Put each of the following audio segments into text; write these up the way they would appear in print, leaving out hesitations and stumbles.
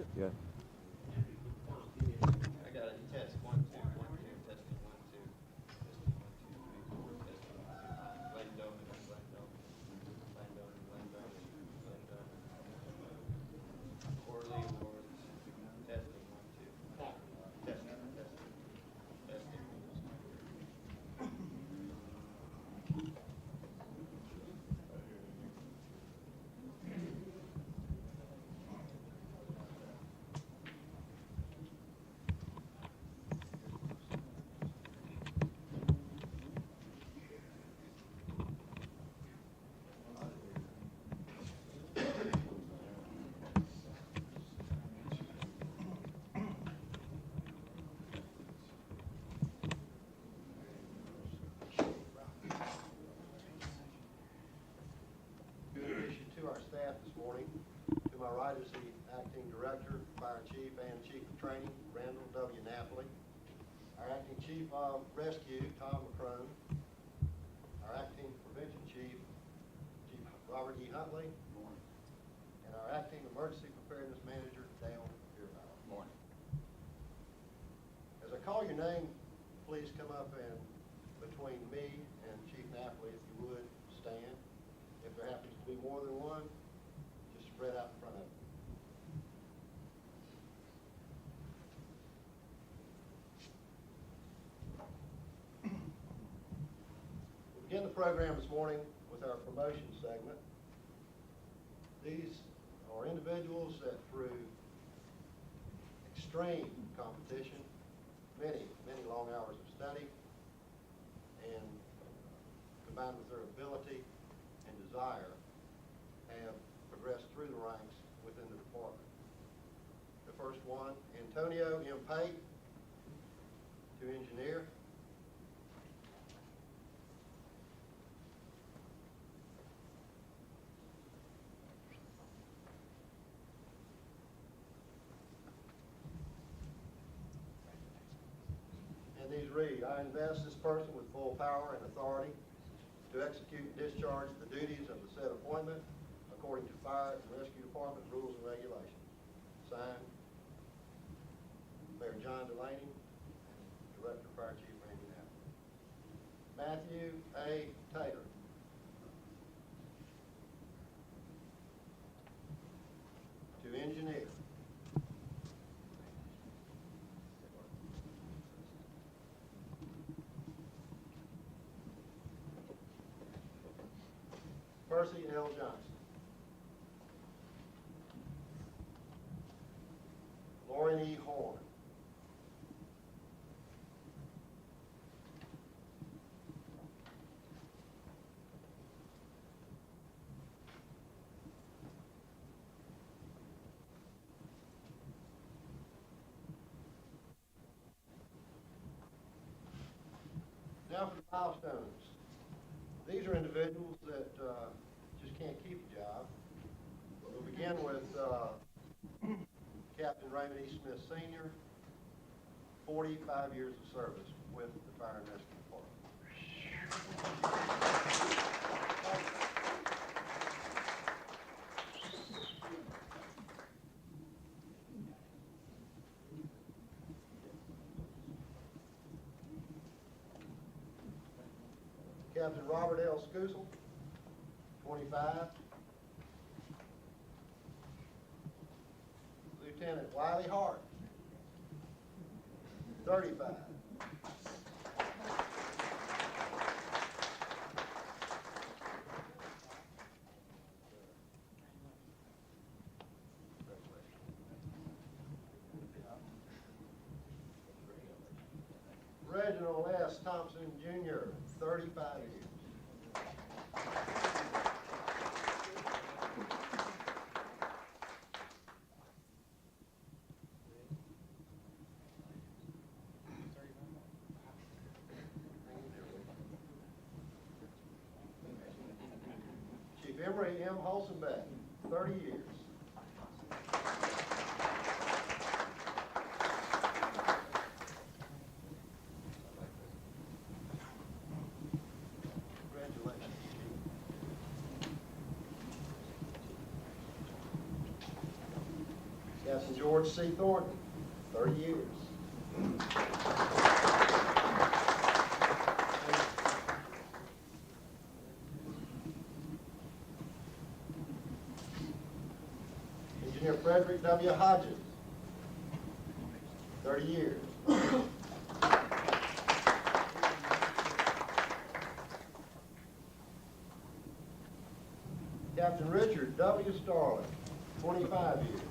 it? Yeah. I got a test, 1, 2, 1, 2, testing, 1, 2, testing, 1, 2, 3, 4, testing, 1, 2. Glenn Doman, Glenn Doman, Glenn Doman, Glenn Doman, Glenn Doman. Quarterly awards, testing, 1, 2. Testing, testing, testing. Good addition to our staff this morning. To my right is the Acting Director, Fire Chief, and Chief of Training, Randall W. Napoli. Our Acting Chief of Rescue, Tom McCrone. Our Acting Prevention Chief, Chief Robert E. Huntley. And our Acting Emergency Preparedness Manager, Dale Beerbauer. Morning. As I call your name, please come up and between me and Chief Napoli, if you would, stand. If there happens to be more than one, just spread out in front of them. We'll begin the program this morning with our promotion segment. These are individuals that through extreme competition, many long hours of study, and combined with their ability and desire, have progressed through the ranks within the department. The first one, Antonio M. Pate, to engineer. And these read, I invest this person with full power and authority to execute and discharge the duties of the said appointment according to Fire and Rescue Department rules and regulations. Signed, Mayor John Delaney, and Director Fire Chief Randy Knapp. Matthew A. Taylor. To engineer. Percy L. Johnson. Lauren E. Horn. Now for the milestones. These are individuals that just can't keep a job. We'll begin with Captain Raymond E. Smith Sr., 45 years of service with the Fire and Rescue Department. Captain Robert L. Scoosel, 25. Lieutenant Wiley Hart, 35. Reginald S. Thompson, Jr., 35 years. Chief Emery M. Holsenbeck, 30 years. Congratulations, Chief. Captain George C. Thornton, 30 years. Engineer Frederick W. Hodges, 30 years. Captain Richard W. Starling, 25 years.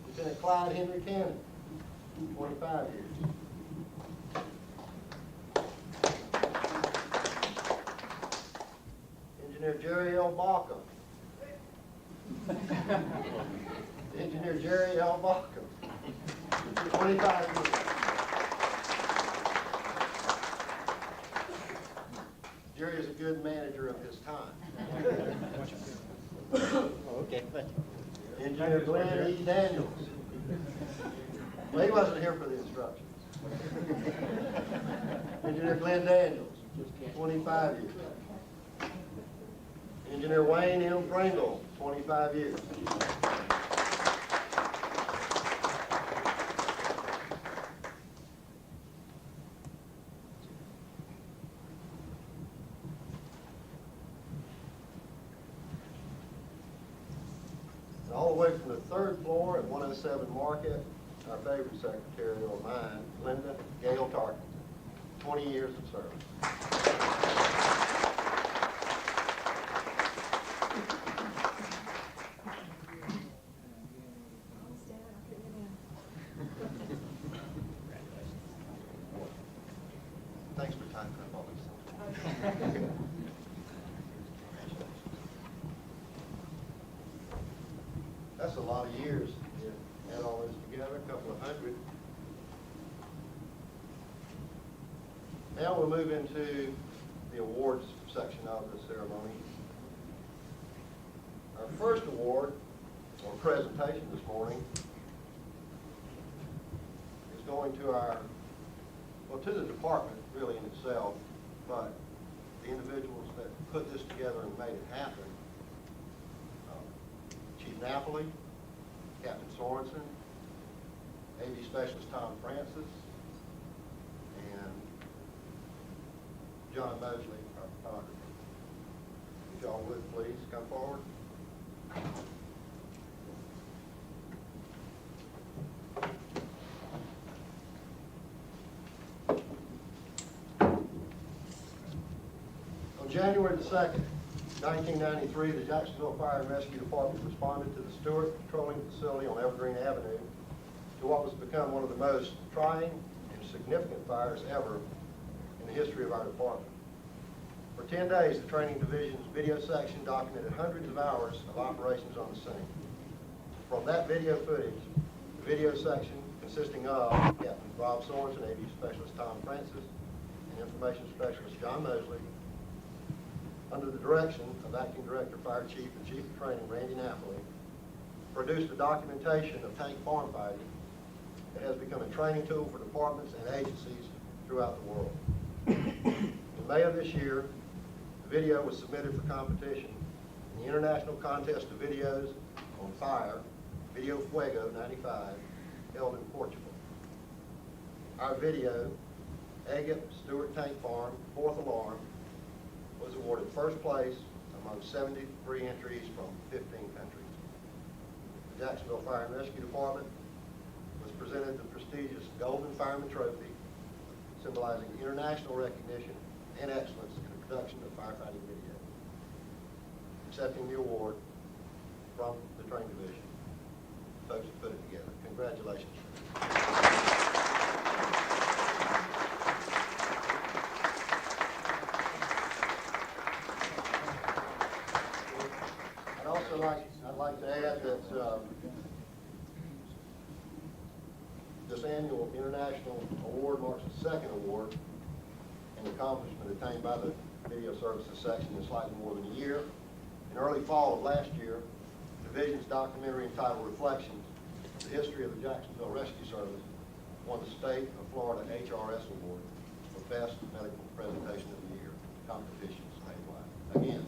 Lieutenant Clyde Henry Cannon, 25 years. Engineer Jerry L. Baucom. Engineer Jerry L. Baucom, 25 years. Jerry is a good manager of his time. Okay. Engineer Glenn E. Daniels. Well, he wasn't here for the instructions. Engineer Glenn Daniels, 25 years. Engineer Wayne M. Pringle, 25 years. And all the way from the third floor at 107 Market, our favorite secretary or mine, Linda Gail Tarkington, 20 years of service. Thanks for typing up all these things. That's a lot of years. You add all this together, a couple of hundred. Now we'll move into the awards section of the ceremony. Our first award, or presentation this morning, is going to to the department really in itself, but the individuals that put this together and made it happen. Chief Napoli, Captain Sorensen, AV Specialist Tom Francis, and John Mosley, our photographer. If y'all would please come forward. On January the 2nd, 1993, the Jacksonville Fire and Rescue Department responded to the Stewart Petroleum Facility on Evergreen Avenue to what was become one of the most trying and significant fires ever in the history of our department. For 10 days, the training division's video section documented hundreds of hours of operations on the scene. From that video footage, the video section consisting of Captain Rob Sorensen, AV Specialist Tom Francis, and Information Specialist John Mosley, under the direction of Acting Director, Fire Chief, and Chief of Training, Randy Napoli, produced a documentation of tank farm fighting that has become a training tool for departments and agencies throughout the world. In May of this year, the video was submitted for competition in the International Contest of Videos on Fire, Video Fuego 95, held in Portugal. Our video, Agate Stewart Tank Farm, 4th Alarm, was awarded first place among 73 entries from 15 countries. The Jacksonville Fire and Rescue Department was presented the prestigious Golden Fireman Trophy, symbolizing international recognition and excellence in the production of firefighting video. Accepting the award from the training division, folks who put it together. Congratulations. I'd like to add that this annual international award marks the second award and accomplishment attained by the Video Services section in slightly more than a year. In early fall of last year, the division's documentary entitled Reflections, the History of the Jacksonville Rescue Service, won the State of Florida HRS Award for Best Medical competitions statewide. Again.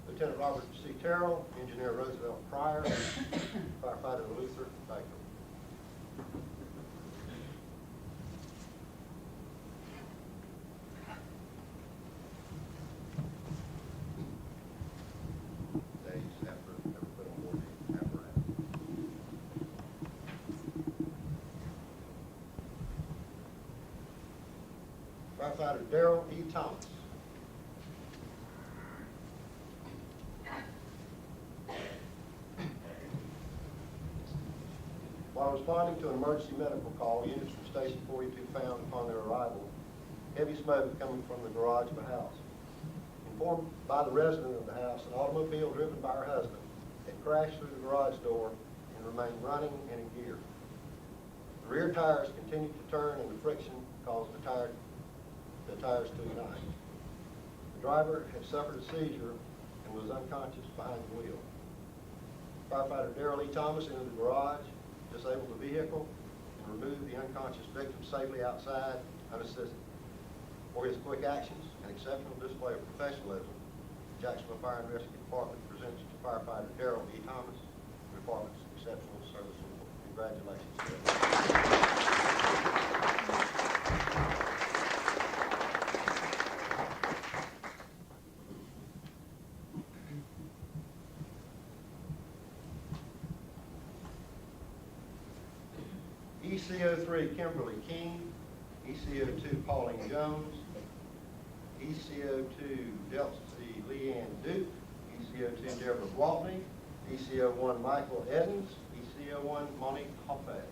Lieutenant Robert C. Terrell, Engineer Roosevelt Pryor, Firefighter Luther Baker. Days after put on board the apparatus. Firefighter Darrell E. Thomas. While responding to an emergency medical call, units from Station 42 found upon their arrival heavy smoke coming from the garage of a house. Informed by the resident of the house, an automobile driven by her husband had crashed through the garage door and remained running and in gear. The rear tires continued to turn and the friction caused the tires to ignite. The driver had suffered a seizure and was unconscious behind the wheel. Firefighter Darrell E. Thomas entered the garage, disabled the vehicle, and removed the unconscious victim safely outside unassisted. For his quick actions and exceptional display of professionalism, the Jacksonville Fire and Rescue Department presents to Firefighter Darrell E. Thomas the Department's Exceptional Service Award. Congratulations, sir. ECO3 Kimberly King, ECO2 Pauline Jones, ECO2 Delcy Leanne Duke, ECO2 Deborah Gwaltney, ECO1 Michael Evans, ECO1 Monique Hoffett.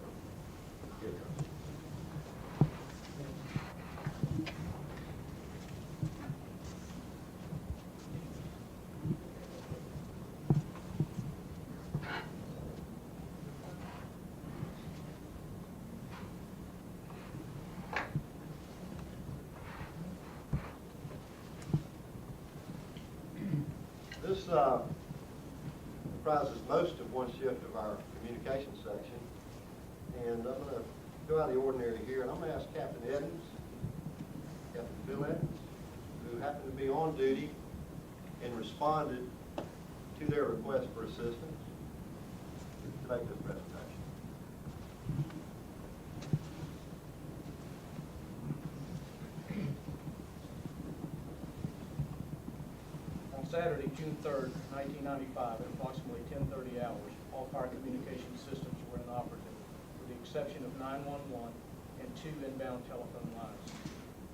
This comprises most of one shift of our communications section, and I'm going to go out of the ordinary here, and I'm going to ask Captain Evans, Captain Phil Evans, who happened to be on duty and responded to their request for assistance, to make this presentation. Saturday, June 3rd, 1995, at approximately 10:30 hours, all fire communication systems were inoperative, with the exception of 911 and 2 inbound telephone lines.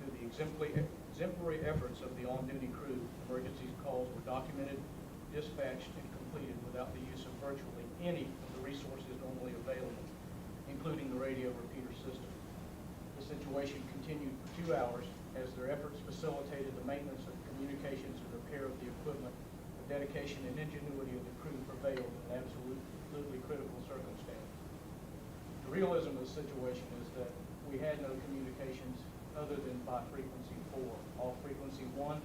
Through the exemplary efforts of the on-duty crew, emergency calls were documented, dispatched, and completed without the use of virtually any of the resources normally available, including the radio repeater system. The situation continued for 2 hours as their efforts facilitated the maintenance of communications and repair of the equipment. The dedication and ingenuity of the crew prevailed in an absolutely critical circumstance. The realism of the situation is that we had no communications other than by frequency 4. All frequency 1,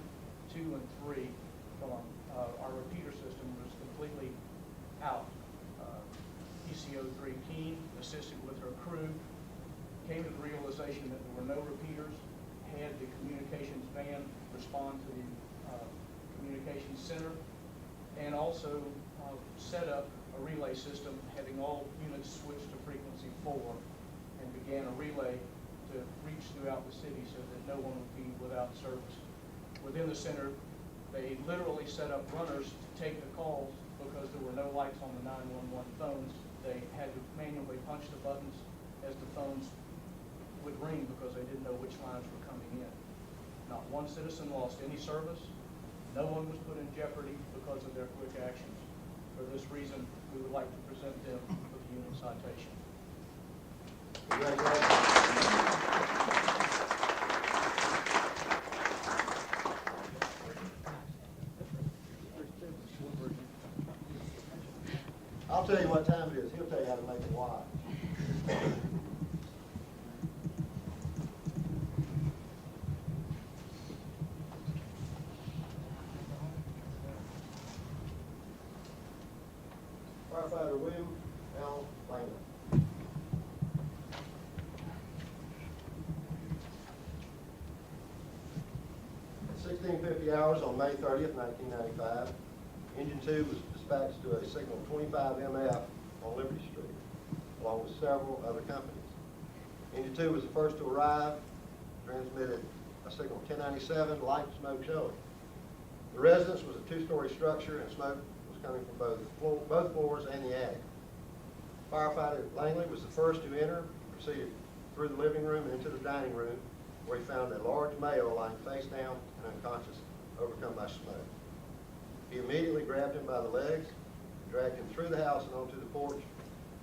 2, and 3 from our repeater system was completely out. ECO3 Keen, assisted with her crew, came to the realization that there were no repeaters, had the communications van respond to the communications center, and also set up a relay system having all units switched to frequency 4, and began a relay to reach throughout the city so that no one would be without service. Within the center, they literally set up runners to take the calls because there were no lights on the 911 phones. They had to manually punch the buttons as the phones would ring because they didn't know which lines were coming in. Not one citizen lost any service. No one was put in jeopardy because of their quick actions. For this reason, we would like to present them with a unit citation. I'll tell you what time it is. He'll tell you how to make it live. Firefighter William L. Langley. At 1650 hours on May 30th, 1995, Engine 2 was dispatched to a signal 25 MF on Liberty Street, along with several other companies. Engine 2 was the first to arrive, transmitted a signal 1097, light and smoke showing. The residence was a two-story structure, and smoke was coming from both floors and the attic. Firefighter Langley was the first to enter, proceeded through the living room and into the dining room, where he found a large male lying face down and unconscious, overcome by smoke. He immediately grabbed him by the legs, dragged him through the house and onto the porch,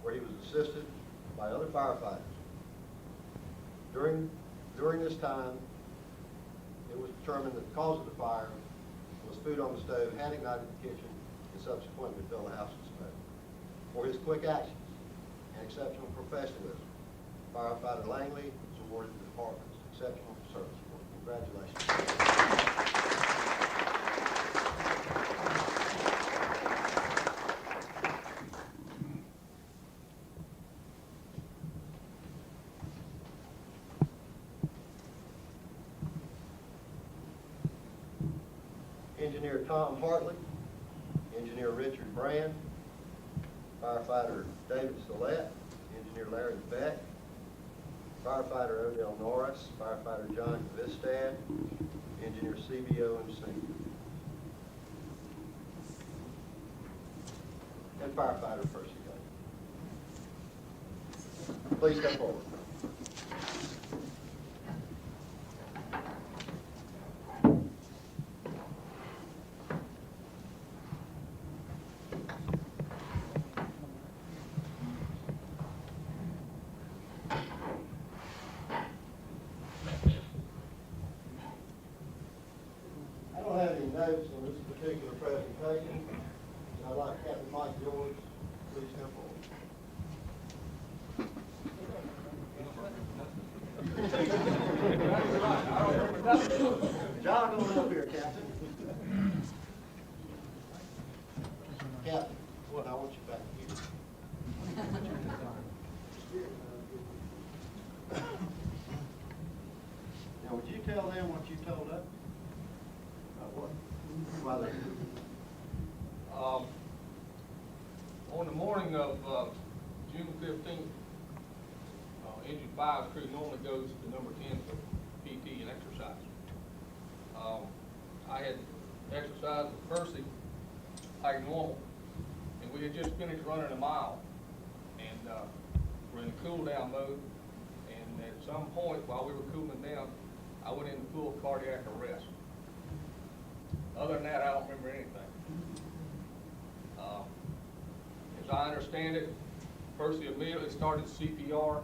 where he was assisted by other firefighters. During this time, it was determined that the cause of the fire was food on the stove had ignited the kitchen and subsequently filled the house with smoke. For his quick actions and exceptional professionalism, Firefighter Langley was awarded the department's Exceptional Service Award. Congratulations. Engineer Tom Hartley, Engineer Richard Brand, Firefighter David Sillette, Engineer Larry Beck, Firefighter Odell Norris, Firefighter John Vistad, Engineer CBO and Senior, and Firefighter Percy Gay. Please step forward. I don't have any notes on this particular presentation. I'd like Captain Mike George, please come forward. John, going up here, Captain. Captain, what? I want you back here. Now, would you tell them what you told us? What? Why they? On the morning of June 15th, Engine 5 crew normally goes to number 10 for PT and exercise. I had exercised with Percy like normal, and we had just finished running a mile, and we're in cool down mode, and at some point while we were cooling down, I went into full cardiac arrest. Other than that, I don't remember anything. As I understand it, Percy immediately started CPR,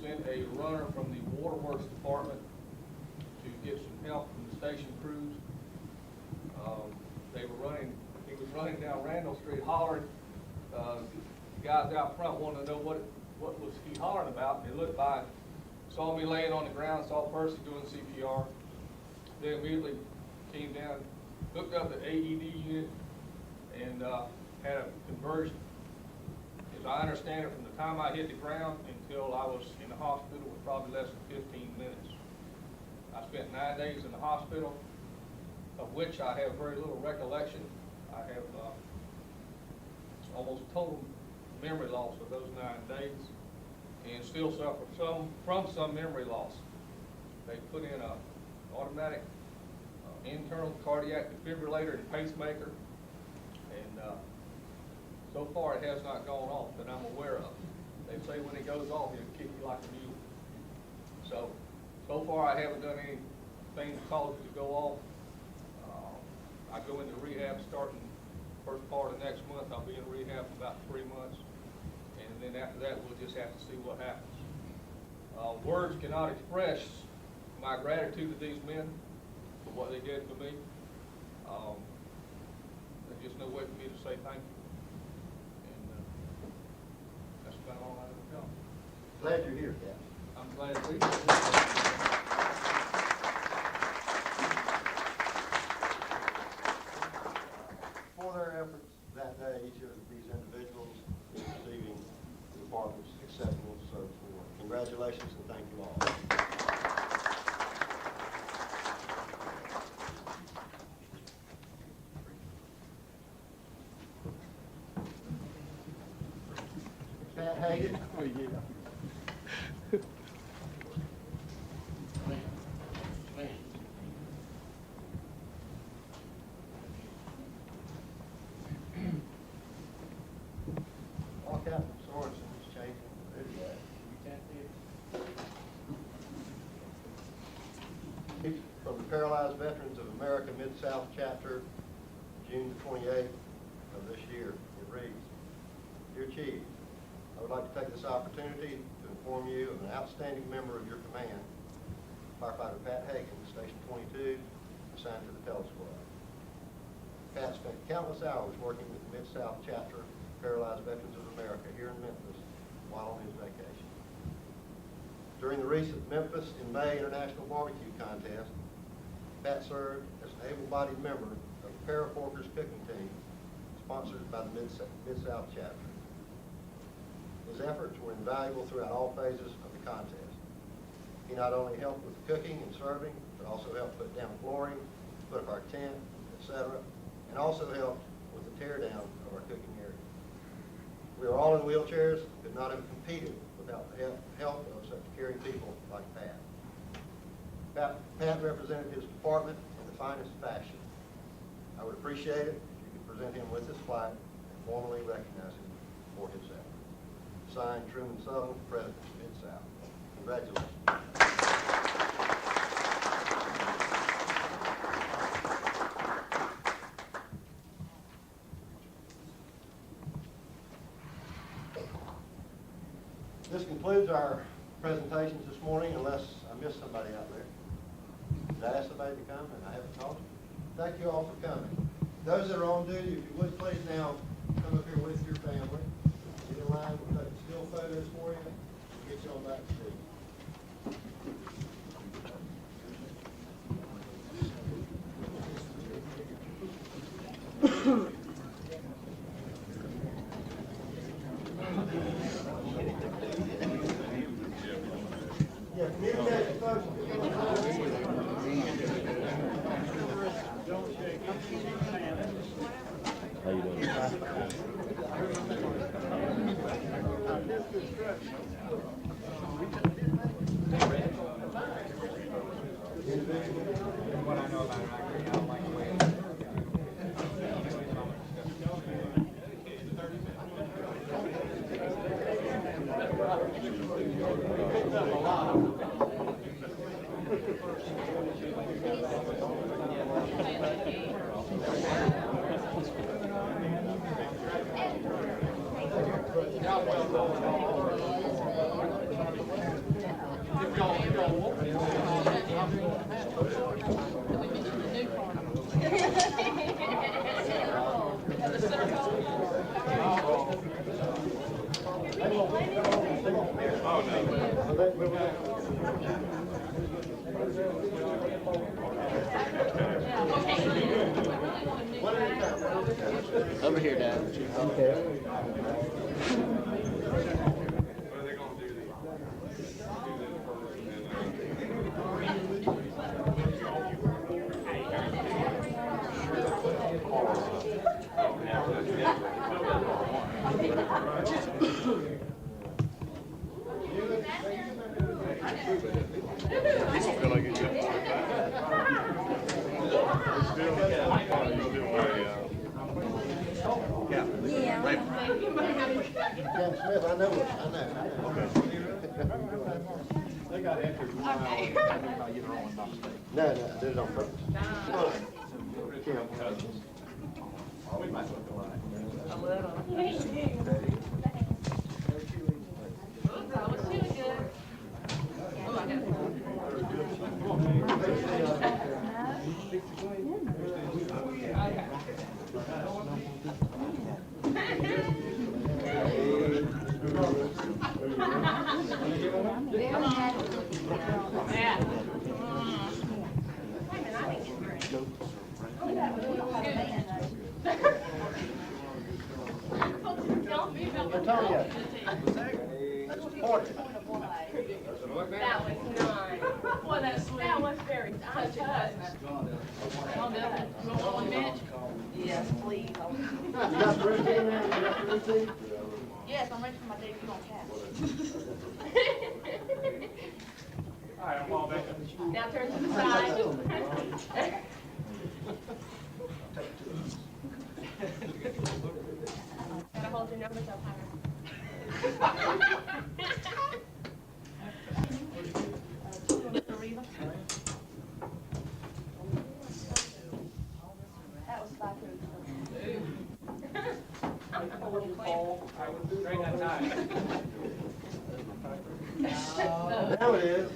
sent a runner from the waterworks department to get some help from the station crews. He was running down Randall Street hollering. The guys out front wanted to know what was he hollering about. They looked by, saw me laying on the ground, saw Percy doing CPR. They immediately came down, hooked up the AED unit, and had a conversion. As I understand it, from the time I hit the ground until I was in the hospital was probably less than 15 minutes. I spent 9 days in the hospital, of which I have very little recollection. I have almost total memory loss of those 9 days, and still suffer from some memory loss. They put in a automatic internal cardiac defibrillator and pacemaker, and so far it has not gone off that I'm aware of. They say when it goes off, it'll kick you like a mule. So far I haven't done anything to cause it to go off. I go into rehab starting first part of next month. I'll be in rehab for about 3 months, and then after that we'll just have to see what happens. Words cannot express my gratitude to these men for what they did for me. There's just no way for me to say thank you. And that's about all I have to tell. Glad you're here, Captain. I'm glad to be here. For their efforts that today, each of these individuals is receiving the department's Exceptional Service Award. Congratulations and thank you all. Pat Hagan. Oh, yeah. All Captain Sorensen is changing. From the Paralyzed Veterans of America Mid-South Chapter, June 28th of this year, it reads, Dear Chief, I would like to take this opportunity to inform you of an outstanding member of your command, Firefighter Pat Hagan, Station 22, assigned to the Tele Squad. Pat spent countless hours working with the Mid-South Chapter of Paralyzed Veterans of America here in Memphis while on his vacation. During the recent Memphis in May International Barbecue Contest, Pat served as an able-bodied member of the Paraforkers cooking team sponsored by the Mid-South Chapter. His efforts were invaluable throughout all phases of the contest. He not only helped with the cooking and serving, but also helped put down flooring, put up our tent, etc., and also helped with the tear down of our cooking area. We are all in wheelchairs, could not have competed without the help of such caring people like Pat. Pat represented his department in the finest fashion. I would appreciate it if you could present him with his plaque and formally recognize him for his efforts. Signed, Truman Sutherland, President of Mid-South. Congratulations. This concludes our presentations this morning, unless I missed somebody out there. Did I ask somebody to come and I haven't called you? Thank you all for coming. Those that are on duty, if you would please now come up here with your family. Get in line, we'll take still photos for you, and get you on back to seat. Yeah, communication folks. How you doing? What I know about it, I agree. I don't like the way it Over here, Dad. What Okay. are they gonna do? Captain Smith, I know. They got entered. Okay. No, I did it on purpose. We might look alike. A little. I was feeling good. Oh, I got Yeah. That was nice. Boy, that's sweet. That was very touching, wasn't it? Come on, Bill. You want one minute? Yes, please. You got the routine there? You got the routine? Yes, I'm ready for my debut on cast. All right, I'm all back up. Now turn to the side. Gotta hold your numbers up higher. That was fly through. Straighten that tie. Now it is.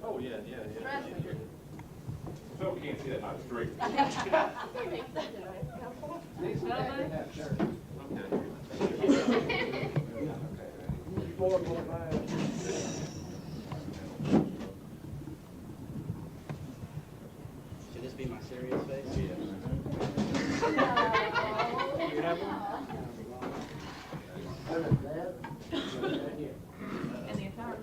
Oh, yeah. Phil can't see that, I'm straight. Should this be my serious face? Yeah. And the entire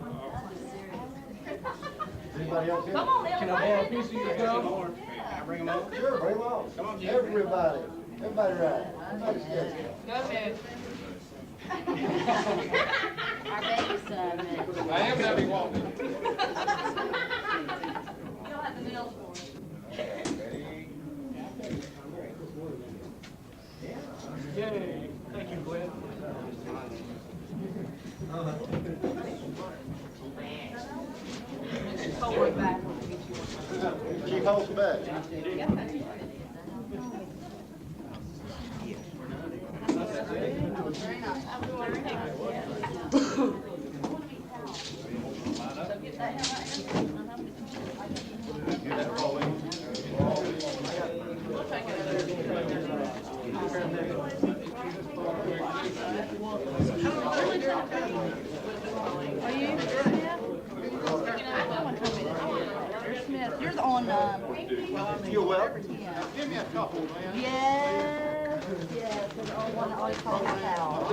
Anybody else here? Come on, Bill. Can I have a piece of your gum? Can I bring them over? Sure, bring them on. Come on, Jim. Everybody right. Everybody's good. Go ahead. Our baby son. I am having one. You'll have the nails for him. Yay, thank you, Glenn. Hold it back. Chief Holmes back. Very nice. So get that hand right here. We'll take Are you Smith? You're on, You're welcome. yeah. Give me a couple, man. Yes, because I want to always call you out.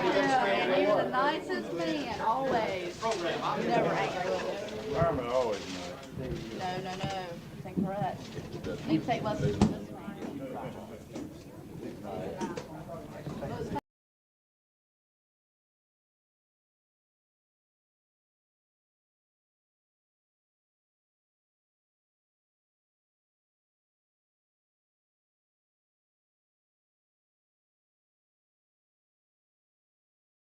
Yeah, and you're the nicest man, always. Never angry with us. Fireman always nice. No, incorrect. Need to take lessons from this